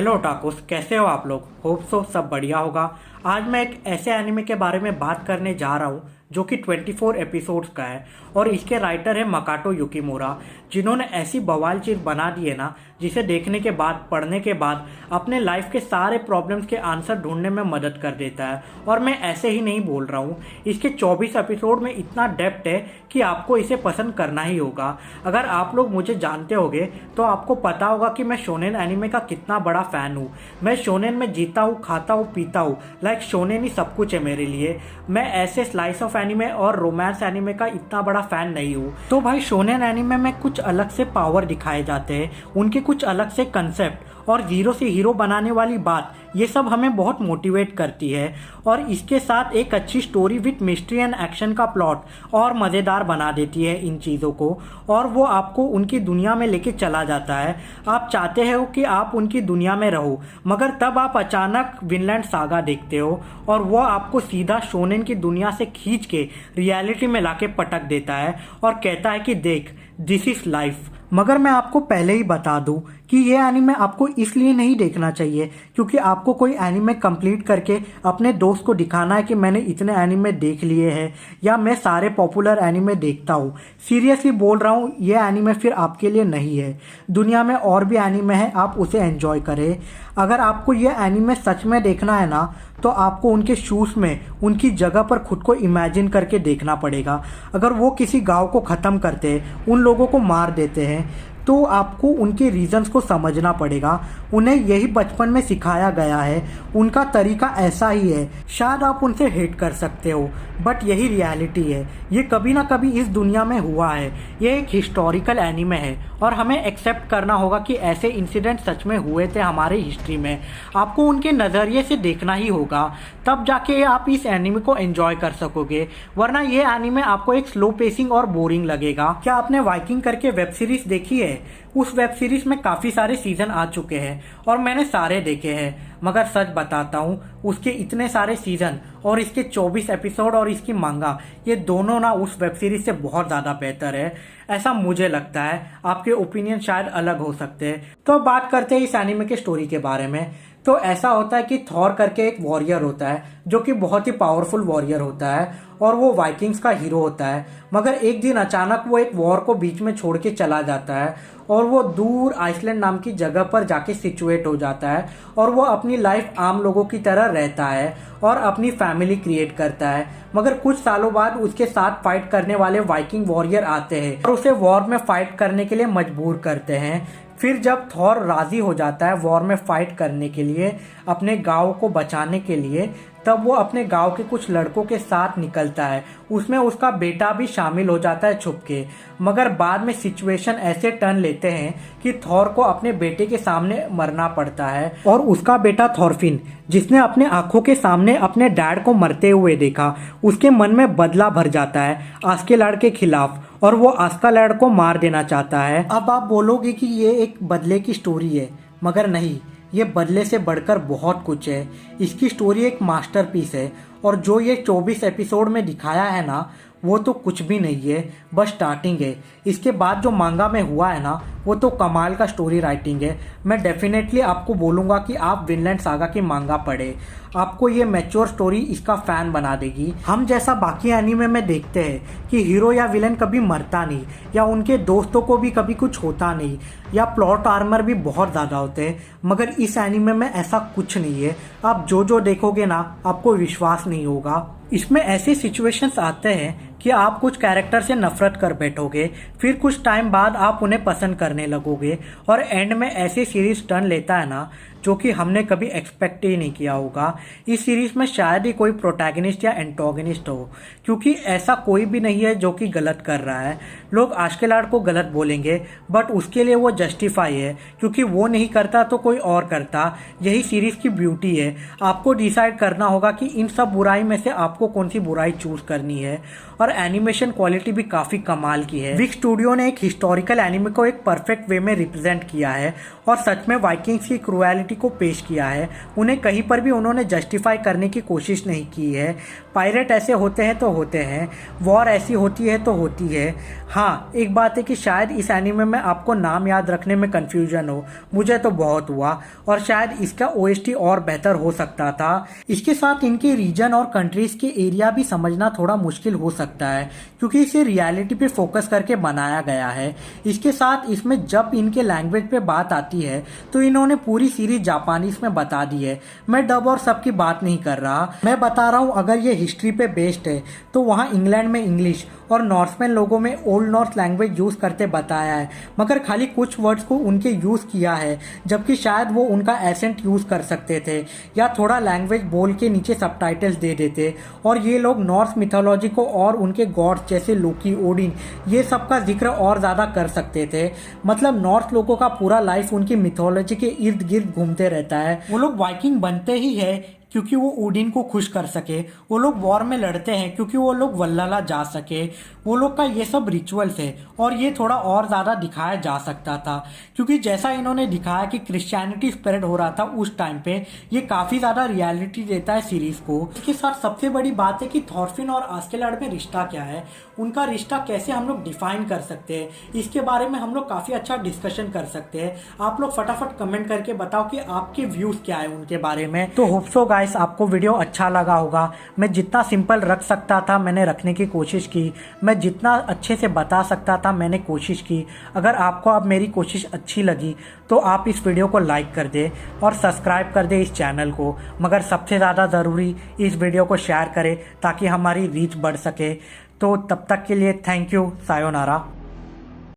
Hello टाकुस, कैसे हो आप लोग। होप सो सब बढ़िया होगा। आज मैं एक ऐसे एनिमे के बारे में बात करने जा रहा हूँ जो कि 24 एपिसोड्स का है और इसके राइटर है मकाटो युकीमुरा, जिन्होंने ऐसी बवाल चीज़ बना दी है ना, जिसे देखने के बाद, पढ़ने के बाद अपने लाइफ के सारे प्रॉब्लम्स के आंसर ढूंढने में मदद कर देता है। और मैं ऐसे ही नहीं बोल रहा हूँ, इसके 24 एपिसोड में इतना डेप्थ है कि आपको इसे पसंद करना ही होगा। अगर आप लोग मुझे जानते होगे तो आपको पता होगा कि मैं शोनेन एनिमे का कितना बड़ा फ़ैन हूँ। मैं शोनेन में जीता हूँ, खाता हूँ, पीता हूँ। लाइक शोनेन ही सब कुछ है मेरे लिए। मैं ऐसे स्लाइस ऑफ एनिमे और रोमांस एनिमे का इतना बड़ा फ़ैन नहीं हूँ। तो भाई शोनेन एनिमे में कुछ अलग से पावर दिखाए जाते हैं, उनके कुछ अलग से कंसेप्ट और जीरो से हीरो बनाने वाली बात, ये सब हमें बहुत मोटिवेट करती है। और इसके साथ एक अच्छी story with mystery and action का प्लॉट और मज़ेदार बना देती है इन चीज़ों को, और वो आपको उनकी दुनिया में लेके चला जाता है। आप चाहते हो कि आप उनकी दुनिया में रहो, मगर तब आप अचानक विनलैंड सागा देखते हो और वो आपको सीधा शोनेन की दुनिया से खींच के रियलिटी में लाके पटक देता है और कहता है कि देख, दिस इज लाइफ। मगर मैं आपको पहले ही बता दूं कि ये एनिमे आपको इसलिए नहीं देखना चाहिए क्योंकि आपको कोई एनिमे कंप्लीट करके अपने दोस्त को दिखाना है कि मैंने इतने एनिमे देख लिए हैं या मैं सारे पॉपुलर एनिमे देखता हूँ। सीरियसली बोल रहा हूँ, ये एनिमे फिर आपके लिए नहीं है। दुनिया में और भी एनिमे है, आप उसे एंजॉय करें। अगर आपको ये एनिमे सच में देखना है ना, तो आपको उनके शूज़ में, उनकी जगह पर खुद को इमेजिन करके देखना पड़ेगा। अगर वो किसी गांव को ख़त्म करते हैं, उन लोगों को मार देते हैं, तो आपको उनके रीजंस को समझना पड़ेगा। उन्हें यही बचपन में सिखाया गया है, उनका तरीका ऐसा ही है। शायद आप उनसे हेट कर सकते हो, बट यही रियलिटी है। ये कभी ना कभी इस दुनिया में हुआ है। ये एक हिस्टोरिकल एनिमे है और हमें एक्सेप्ट करना होगा कि ऐसे इंसिडेंट सच में हुए थे हमारे हिस्ट्री में। आपको उनके नज़रिए से देखना ही होगा, तब जाके आप इस एनिमे को एंजॉय कर सकोगे, वरना ये एनिमे आपको एक स्लो पेसिंग और बोरिंग लगेगा। क्या आपने वाइकिंग करके वेब सीरीज देखी है? उस वेब सीरीज में काफ़ी सारे सीजन आ चुके हैं और मैंने सारे देखे हैं, मगर सच बताता हूँ, उसके इतने सारे सीजन और इसके 24 एपिसोड और इसकी मांगा, ये दोनों ना उस वेब सीरीज से बहुत ज़्यादा बेहतर है। ऐसा मुझे लगता है, आपके ओपिनियन शायद अलग हो सकते हैं। तो बात करते हैं इस एनिमे के स्टोरी के बारे में। तो ऐसा होता है कि थॉर करके एक वॉरियर होता है जो कि बहुत ही पावरफुल वॉरियर होता है और वो वाइकिंग्स का हीरो होता है। मगर एक दिन अचानक वो एक वॉर को बीच में छोड़ के चला जाता है और वो दूर आइसलैंड नाम की जगह पर जाके सिचुएट हो जाता है और वो अपनी लाइफ आम लोगों की तरह रहता है और अपनी फैमिली क्रिएट करता है। मगर कुछ सालों बाद उसके साथ फाइट करने वाले वाइकिंग वॉरियर आते हैं और उसे वॉर में फाइट करने के लिए मजबूर करते हैं। फिर जब थॉर राजी हो जाता है वॉर में फाइट करने के लिए, अपने गांव को बचाने के लिए, तब वो अपने गांव के कुछ लड़कों के साथ निकलता है। उसमें उसका बेटा भी शामिल हो जाता है छुप के। मगर बाद में सिचुएशन ऐसे टर्न लेते हैं कि थॉर को अपने बेटे के सामने मरना पड़ता है और उसका बेटा थॉरफिन, जिसने अपने आंखों के सामने अपने डैड को मरते हुए देखा, उसके मन में बदला भर जाता है आस्केलाड के खिलाफ और वो आस्केलाड को मार देना चाहता है। अब आप बोलोगे कि ये एक बदले की स्टोरी है, मगर नहीं, ये बदले से बढ़कर बहुत कुछ है। इसकी स्टोरी एक मास्टरपीस है और जो ये 24 एपिसोड में दिखाया है ना, वो तो कुछ भी नहीं है, बस स्टार्टिंग है। इसके बाद जो मांगा में हुआ है ना, वो तो कमाल का स्टोरी राइटिंग है। मैं डेफिनेटली आपको बोलूँगा कि आप विनलैंड सागा की मांगा पढ़े, आपको ये मैच्योर स्टोरी इसका फ़ैन बना देगी। हम जैसा बाकी एनीमे में देखते हैं कि हीरो या विलन कभी मरता नहीं या उनके दोस्तों को भी कभी कुछ होता नहीं या प्लॉट आर्मर भी बहुत ज़्यादा होते हैं, मगर इस एनीमे में ऐसा कुछ नहीं है। आप जो देखोगे ना, आपको विश्वास नहीं होगा। इसमें ऐसे सिचुएशंस आते हैं कि आप कुछ कैरेक्टर से नफरत कर बैठोगे, फिर कुछ टाइम बाद आप उन्हें पसंद करने लगोगे और एंड में ऐसी सीरीज टर्न लेता है ना, जो कि हमने कभी एक्सपेक्ट ही नहीं किया होगा। इस सीरीज में शायद ही कोई प्रोटैगनिस्ट या एंटोगनिस्ट हो, क्योंकि ऐसा कोई भी नहीं है जो कि गलत कर रहा है। लोग आस्केलाड को गलत बोलेंगे, बट उसके लिए वो जस्टिफाई है, क्योंकि वो नहीं करता तो कोई और करता। यही सीरीज की ब्यूटी है। आपको डिसाइड करना होगा कि इन सब बुराई में से आपको कौन सी बुराई चूज करनी है। और एनिमेशन क्वालिटी भी काफ़ी कमाल की है। विक स्टूडियो ने एक हिस्टोरिकल एनिमे को एक परफेक्ट वे में रिप्रेजेंट किया है और सच में वाइकिंग्स की क्रूएलिटी रियलिटी को पेश किया है, उन्हें कहीं पर भी उन्होंने जस्टिफाई करने की कोशिश नहीं की है। पायरेट ऐसे होते हैं तो होते हैं, वॉर ऐसी होती है तो होती है। हाँ, एक बात है कि शायद इस एनीमे में आपको नाम याद रखने में कन्फ्यूजन हो, मुझे तो बहुत हुआ, और शायद इसका ओएसटी और बेहतर हो सकता था। इसके साथ इनके रीजन और कंट्रीज के एरिया भी समझना थोड़ा मुश्किल हो सकता है, क्योंकि इसे रियलिटी पे फोकस करके बनाया गया है। इसके साथ इसमें जब इनके लैंग्वेज पे बात आती है तो इन्होंने पूरी सीरीज जापानीज में बता दी है। मैं डब और सब की बात नहीं कर रहा, मैं बता रहा हूँ अगर ये हिस्ट्री पे बेस्ड है तो वहाँ इंग्लैंड में इंग्लिश और नॉर्थमैन लोगों में ओल्ड नॉर्थ लैंग्वेज यूज करते बताया है, मगर खाली कुछ वर्ड्स को उनके यूज किया है, जबकि शायद वो उनका एसेंट यूज कर सकते थे या थोड़ा लैंग्वेज बोल के नीचे सबटाइटल्स दे देते। और ये लोग नॉर्थ मिथोलॉजी को और उनके गॉड्स जैसे लोकी, ओडिन, ये सब का जिक्र और ज्यादा कर सकते थे। मतलब नॉर्थ लोगों का पूरा लाइफ उनकी मिथोलॉजी के इर्द गिर्द घूमते रहता है। वो लोग वाइकिंग बनते ही है क्योंकि वो ओडिन को खुश कर सके, वो लोग वॉर में लड़ते हैं क्योंकि वो लोग वल्लाला जा सके, वो लोग का ये सब रिचुअल्स है। और ये थोड़ा और ज़्यादा दिखाया जा सकता था, क्योंकि जैसा इन्होंने दिखाया कि क्रिश्चियनिटी स्प्रेड हो रहा था उस टाइम पे, ये काफ़ी ज़्यादा रियलिटी देता है सीरीज़ को। इसके साथ सबसे बड़ी बात है कि थॉरफिन और आस्केलाड में रिश्ता क्या है, उनका रिश्ता कैसे हम लोग डिफाइन कर सकते हैं, इसके बारे में हम लोग काफ़ी अच्छा डिस्कशन कर सकते हैं। आप लोग फटाफट कमेंट करके बताओ कि आपके व्यूज़ क्या है उनके बारे में। तो होप सो गाइस आपको वीडियो अच्छा लगा होगा। मैं जितना सिंपल रख सकता था मैंने रखने की कोशिश की, मैं जितना अच्छे से बता सकता था मैंने कोशिश की। अगर आपको अब मेरी कोशिश अच्छी लगी तो आप इस वीडियो को लाइक कर दे और सब्सक्राइब कर दे इस चैनल को, मगर सबसे ज़्यादा ज़रूरी इस वीडियो को शेयर करें ताकि हमारी रीच बढ़ सके। तो तब तक के लिए थैंक यू, सायोनारा।